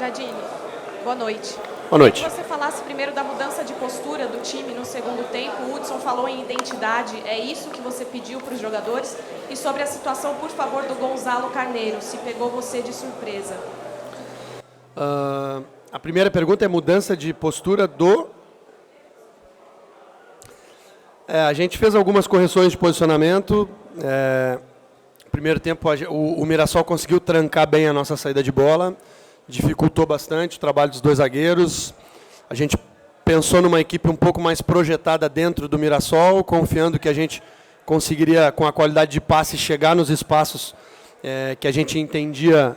Jardine, boa noite. Boa noite. Que você falasse primeiro da mudança de postura do time no segundo tempo. O Hudson falou em identidade. É isso que você pediu para os jogadores? E sobre a situação, por favor, do Gonzalo Carneiro, se pegou você de surpresa. A primeira pergunta é mudança de postura do... a gente fez algumas correções de posicionamento. No primeiro tempo, o Mirassol conseguiu trancar bem a nossa saída de bola. Dificultou bastante o trabalho dos dois zagueiros. A gente pensou numa equipe um pouco mais projetada dentro do Mirassol, confiando que a gente conseguiria, com a qualidade de passe, chegar nos espaços que a gente entendia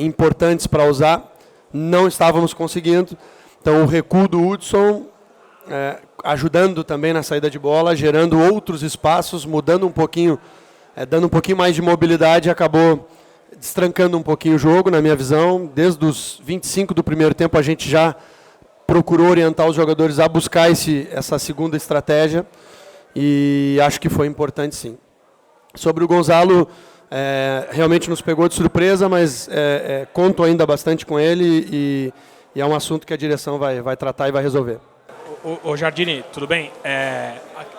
importantes para usar. Não estávamos conseguindo. Então, o recuo do Hudson, ajudando também na saída de bola, gerando outros espaços, mudando um pouquinho, dando um pouquinho mais de mobilidade, acabou destrancando um pouquinho o jogo, na minha visão. Desde os 25 do primeiro tempo, a gente já procurou orientar os jogadores a buscar essa segunda estratégia, e acho que foi importante, sim. Sobre o Gonzalo, realmente nos pegou de surpresa, mas conto ainda bastante com ele, e é um assunto que a direção vai tratar e vai resolver. Ô Jardine, tudo bem?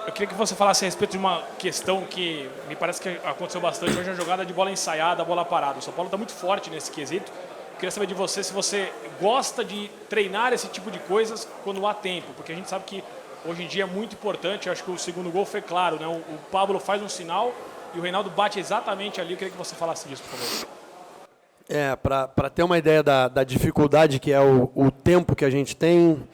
Eu queria que você falasse a respeito de uma questão que me parece que aconteceu bastante hoje, a jogada de bola ensaiada, bola parada. O São Paulo está muito forte nesse quesito. Eu queria saber de você se você gosta de treinar esse tipo de coisas quando há tempo, porque a gente sabe que hoje em dia é muito importante. Eu acho que o segundo gol foi claro, né? O Pablo faz um sinal e o Reinaldo bate exatamente ali. Eu queria que você falasse disso, por favor. Para ter uma ideia da dificuldade que é o tempo que a gente tem,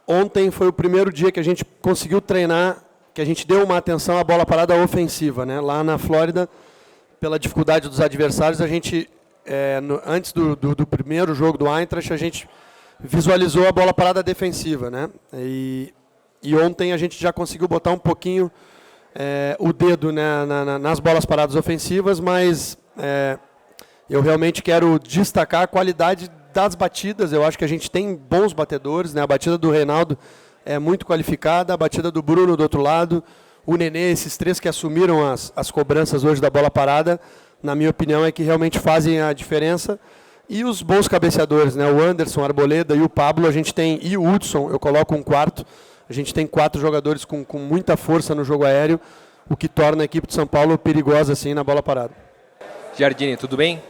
ontem foi o primeiro dia que a gente conseguiu treinar, que a gente deu uma atenção à bola parada ofensiva, né? Lá na Flórida, pela dificuldade dos adversários, a gente, antes do primeiro jogo do Eintracht, a gente visualizou a bola parada defensiva, né? E ontem a gente já conseguiu botar um pouquinho o dedo, né, nas bolas paradas ofensivas, mas eu realmente quero destacar a qualidade das batidas. Eu acho que a gente tem bons batedores, né? A batida do Reinaldo é muito qualificada, a batida do Bruno do outro lado, o Nenê, esses três que assumiram as cobranças hoje da bola parada, na minha opinião, é que realmente fazem a diferença. E os bons cabeceadores, né? O Anderson, a Arboleda e o Pablo, a gente tem, e o Hudson, eu coloco um quarto, a gente tem 4 jogadores com muita força no jogo aéreo, o que torna a equipe de São Paulo perigosa assim na bola parada. Jardine, tudo bem?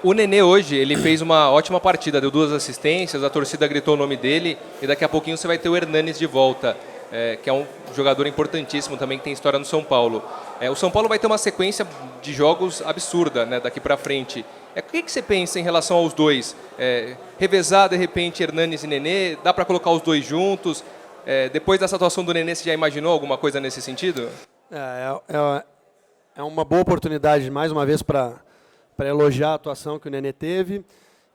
O Nenê hoje, ele fez uma ótima partida, deu 2 assistências, a torcida gritou o nome dele, e daqui a pouquinho você vai ter o Hernanes de volta, que é um jogador importantíssimo também, que tem história no São Paulo. O São Paulo vai ter uma sequência de jogos absurda, né, daqui para frente. O que você pensa em relação aos dois? Revezar, de repente, Hernanes e Nenê? Dá para colocar os dois juntos? Depois dessa atuação do Nenê, você já imaginou alguma coisa nesse sentido? É uma boa oportunidade, mais uma vez, para elogiar a atuação que o Nenê teve.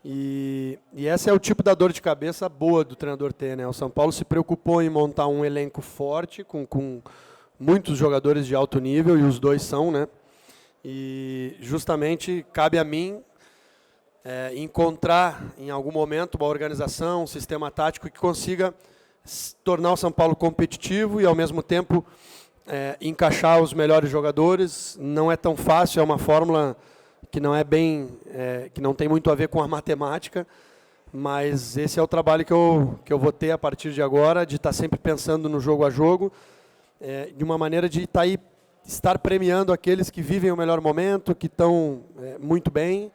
E essa é o tipo da dor de cabeça boa do treinador ter, né? O São Paulo se preocupou em montar um elenco forte, com muitos jogadores de alto nível, e os dois são, né? E justamente cabe a mim encontrar em algum momento uma organização, um sistema tático que consiga tornar o São Paulo competitivo e, ao mesmo tempo, encaixar os melhores jogadores. Não é tão fácil, é uma fórmula que não é que não tem muito a ver com a matemática, mas esse é o trabalho que eu vou ter a partir de agora, de estar sempre pensando no jogo a jogo, de uma maneira de estar premiando aqueles que vivem o melhor momento, que estão muito bem,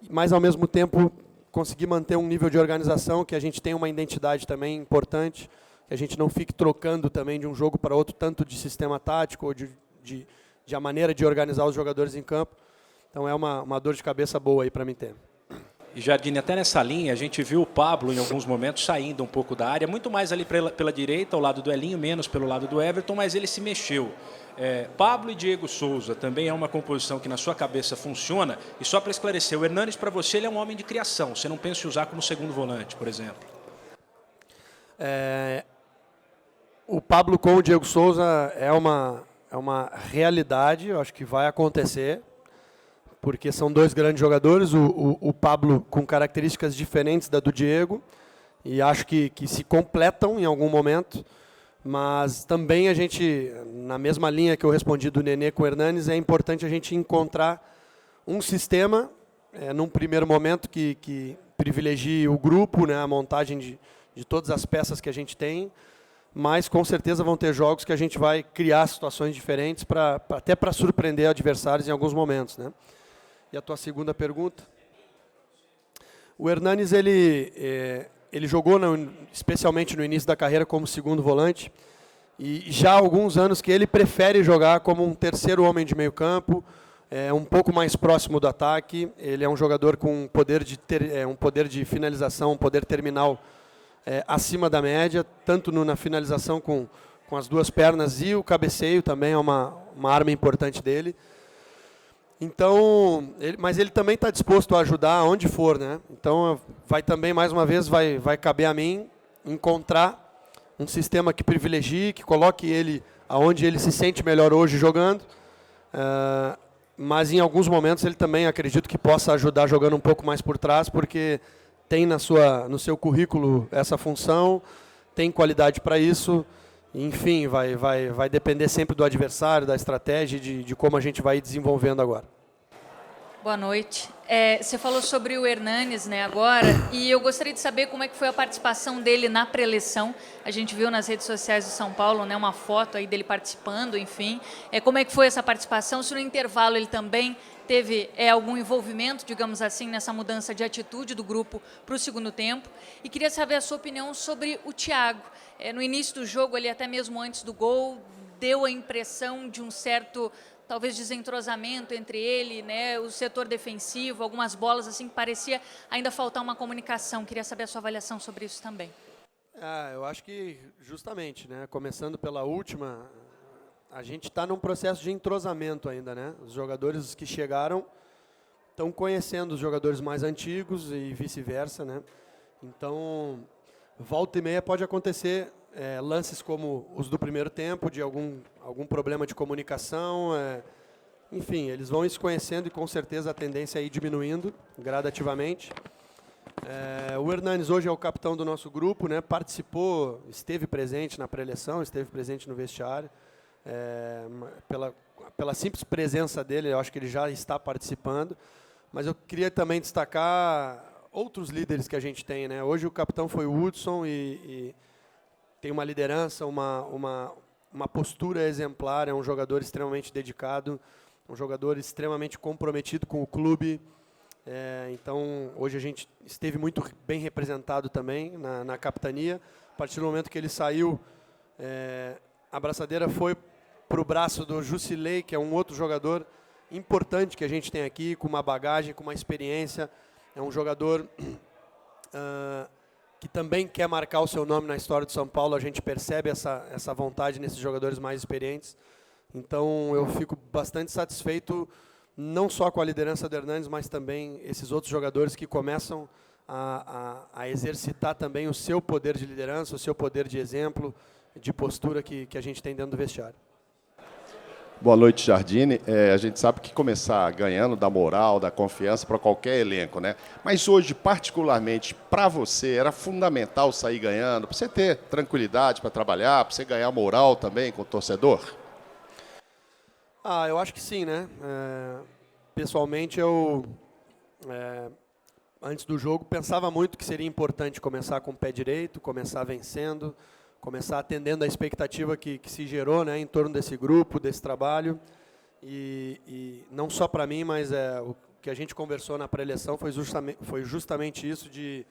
mas ao mesmo tempo conseguir manter um nível de organização, que a gente tenha uma identidade também importante, que a gente não fique trocando também de um jogo para outro, tanto de sistema tático ou de a maneira de organizar os jogadores em campo. Então é uma dor de cabeça boa aí para mim ter. E Jardine, até nessa linha, a gente viu o Pablo em alguns momentos saindo um pouco da área, muito mais ali pela direita, ao lado do Elinho, menos pelo lado do Everton, mas ele se mexeu. Pablo e Diego Souza também é uma composição que na sua cabeça funciona. E só para esclarecer, o Hernanes, para você, ele é um homem de criação. Você não pensa em usar como segundo volante, por exemplo? O Pablo com o Diego Souza é uma realidade, eu acho que vai acontecer, porque são 2 grandes jogadores, o Pablo com características diferentes da do Diego, e acho que se completam em algum momento, mas também a gente, na mesma linha que eu respondi do Nenê com o Hernanes, é importante a gente encontrar um sistema, num primeiro momento, que privilegie o grupo, né, a montagem de todas as peças que a gente tem, mas com certeza vão ter jogos que a gente vai criar situações diferentes, até para surpreender adversários em alguns momentos, né? E a tua segunda pergunta? O Hernanes, ele jogou, especialmente no início da carreira, como segundo volante, e já há alguns anos que ele prefere jogar como um terceiro homem de meio campo, um pouco mais próximo do ataque. Ele é um jogador com um poder de finalização, um poder terminal acima da média, tanto na finalização com as duas pernas, e o cabeceio também é uma arma importante dele. Então, mas ele também está disposto a ajudar onde for, né? Então, vai também, mais uma vez, vai caber a mim encontrar um sistema que privilegie, que coloque ele aonde ele se sente melhor hoje jogando, mas em alguns momentos ele também acredito que possa ajudar jogando um pouco mais por trás, porque tem no seu currículo essa função, tem qualidade para isso. Enfim, vai depender sempre do adversário, da estratégia, de como a gente vai ir desenvolvendo agora. Boa noite. Você falou sobre o Hernanes, né, agora, e eu gostaria de saber como é que foi a participação dele na pré-eleição. A gente viu nas redes sociais do São Paulo, né, uma foto aí dele participando, enfim. Como é que foi essa participação? Se no intervalo ele também teve algum envolvimento, digamos assim, nessa mudança de atitude do grupo para o segundo tempo. E queria saber a sua opinião sobre o Thiago. No início do jogo, ele até mesmo antes do gol, deu a impressão de um certo, talvez, desentrosamento entre ele, né, o setor defensivo, algumas bolas assim que parecia ainda faltar uma comunicação. Queria saber a sua avaliação sobre isso também. Eu acho que, justamente, né, começando pela última, a gente está num processo de entrosamento ainda, né? Os jogadores que chegaram estão conhecendo os jogadores mais antigos e vice-versa, né? Então, volta e meia pode acontecer lances como os do primeiro tempo, de algum problema de comunicação. Enfim, eles vão se conhecendo e com certeza a tendência é ir diminuindo gradativamente. O Hernanes hoje é o capitão do nosso grupo, né? Participou, esteve presente na pré-eleição, esteve presente no vestiário. Pela simples presença dele, eu acho que ele já está participando. Mas eu queria também destacar outros líderes que a gente tem, né? Hoje o capitão foi o Hudson e tem uma liderança, uma postura exemplar, é um jogador extremamente dedicado, um jogador extremamente comprometido com o clube. Então, hoje a gente esteve muito bem representado também na capitania. A partir do momento que ele saiu, a abraçadeira foi para o braço do Jusilei, que é um outro jogador importante que a gente tem aqui, com uma bagagem, com uma experiência. É um jogador que também quer marcar o seu nome na história de São Paulo. A gente percebe essa vontade nesses jogadores mais experientes. Então, eu fico bastante satisfeito, não só com a liderança do Hernanes, mas também esses outros jogadores que começam a exercitar também o seu poder de liderança, o seu poder de exemplo, de postura que a gente tem dentro do vestiário. Boa noite, Jardine. A gente sabe que começar ganhando dá moral, dá confiança para qualquer elenco, né? Mas hoje, particularmente, para você, era fundamental sair ganhando, para você ter tranquilidade para trabalhar, para você ganhar moral também com o torcedor? Eu acho que sim, né? Pessoalmente, eu, antes do jogo, pensava muito que seria importante começar com o pé direito, começar vencendo, começar atendendo a expectativa que se gerou, né, em torno desse grupo, desse trabalho. E não só para mim, mas o que a gente conversou na pré-eleição foi justamente isso, de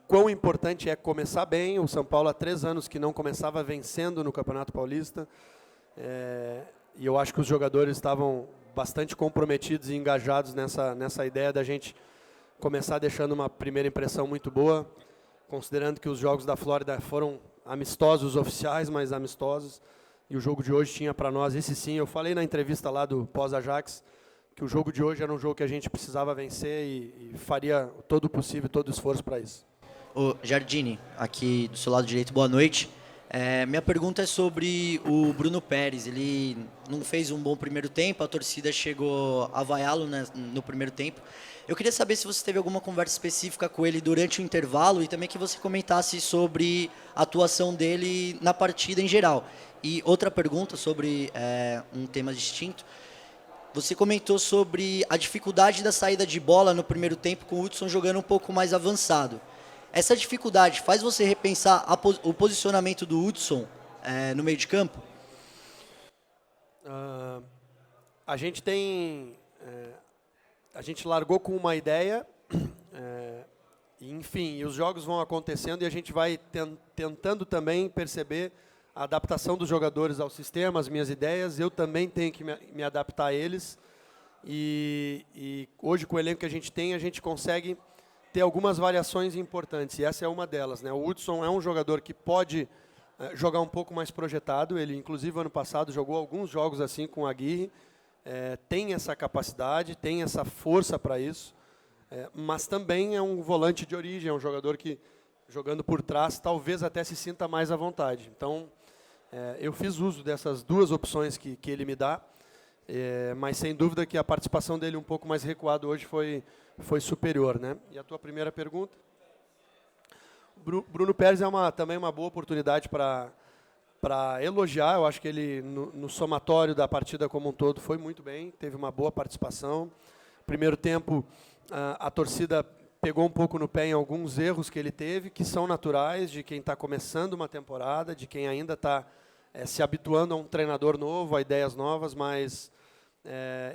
quão importante é começar bem. O São Paulo há 3 anos que não começava vencendo no Campeonato Paulista. E eu acho que os jogadores estavam bastante comprometidos e engajados nessa ideia da gente começar deixando uma primeira impressão muito boa, considerando que os jogos da Flórida foram amistosos oficiais, mas amistosos, e o jogo de hoje tinha para nós, esse sim, eu falei na entrevista lá do pós-Ajax, que o jogo de hoje era um jogo que a gente precisava vencer e faria todo o possível, todo o esforço para isso. Ô, Jardine, aqui do seu lado direito, boa noite. Minha pergunta é sobre o Bruno Pérez. Ele não fez um bom primeiro tempo, a torcida chegou a vaiá-lo, né, no primeiro tempo. Eu queria saber se você teve alguma conversa específica com ele durante o intervalo e também que você comentasse sobre a atuação dele na partida em geral. E outra pergunta sobre um tema distinto. você comentou sobre a dificuldade da saída de bola no primeiro tempo com o Hudson jogando um pouco mais avançado. Essa dificuldade faz você repensar o posicionamento do Hudson no meio de campo? A gente a gente largou com uma ideia, enfim, e os jogos vão acontecendo e a gente vai tentando também perceber a adaptação dos jogadores ao sistema, as minhas ideias. Eu também tenho que me adaptar a eles. E hoje, com o elenco que a gente consegue ter algumas variações importantes, e essa é uma delas, né? O Hudson é um jogador que pode jogar um pouco mais projetado. Ele, inclusive, ano passado jogou alguns jogos assim com a Aguirre. Tem essa capacidade, tem essa força para isso, mas também é um volante de origem, é um jogador que, jogando por trás, talvez até se sinta mais à vontade. Então, eu fiz uso dessas duas opções que ele me dá, mas sem dúvida que a participação dele um pouco mais recuado hoje foi superior, né? E a tua primeira pergunta? Bruno Pérez é também uma boa oportunidade para elogiar. Eu acho que ele, no somatório da partida como um todo, foi muito bem, teve uma boa participação. Primeiro tempo, a torcida pegou um pouco no pé em alguns erros que ele teve, que são naturais de quem está começando uma temporada, de quem ainda está se habituando a um treinador novo, a ideias novas, mas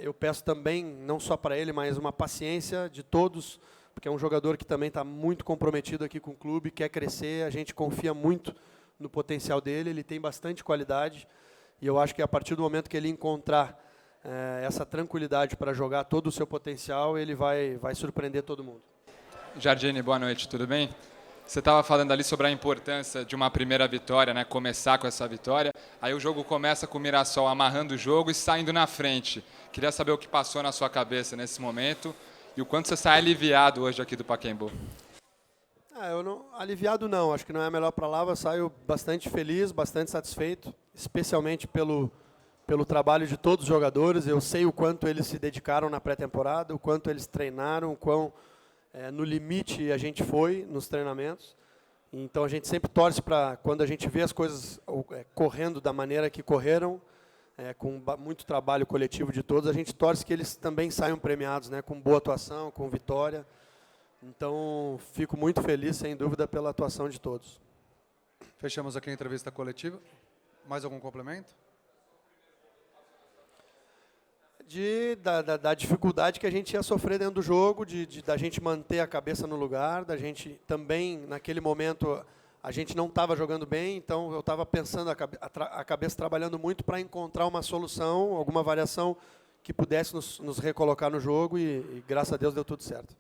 eu peço também, não só para ele, mas uma paciência de todos, porque é um jogador que também está muito comprometido aqui com o clube, quer crescer, a gente confia muito no potencial dele, ele tem bastante qualidade, e eu acho que a partir do momento que ele encontrar essa tranquilidade para jogar todo o seu potencial, ele vai surpreender todo mundo. Jardine, boa noite, tudo bem? Você estava falando ali sobre a importância de uma primeira vitória, né? Começar com essa vitória, aí o jogo começa com o Mirassol amarrando o jogo e saindo na frente. Queria saber o que passou na sua cabeça nesse momento e o quanto você sai aliviado hoje aqui do Pacaembu. Aliviado não, acho que não é a melhor palavra. Saio bastante feliz, bastante satisfeito, especialmente pelo trabalho de todos os jogadores. Eu sei o quanto eles se dedicaram na pré-temporada, o quanto eles treinaram, o quão no limite a gente foi nos treinamentos. Então a gente sempre torce para, quando a gente vê as coisas correndo da maneira que correram, com muito trabalho coletivo de todos, a gente torce que eles também saiam premiados, né, com boa atuação, com vitória. Então, fico muito feliz, sem dúvida, pela atuação de todos. Fechamos aqui a entrevista coletiva. Mais algum complemento? Da dificuldade que a gente ia sofrer dentro do jogo, da gente manter a cabeça no lugar, da gente também, naquele momento, a gente não estava jogando bem, então eu estava pensando, a cabeça trabalhando muito para encontrar uma solução, alguma variação que pudesse nos recolocar no jogo e graças a Deus deu tudo certo.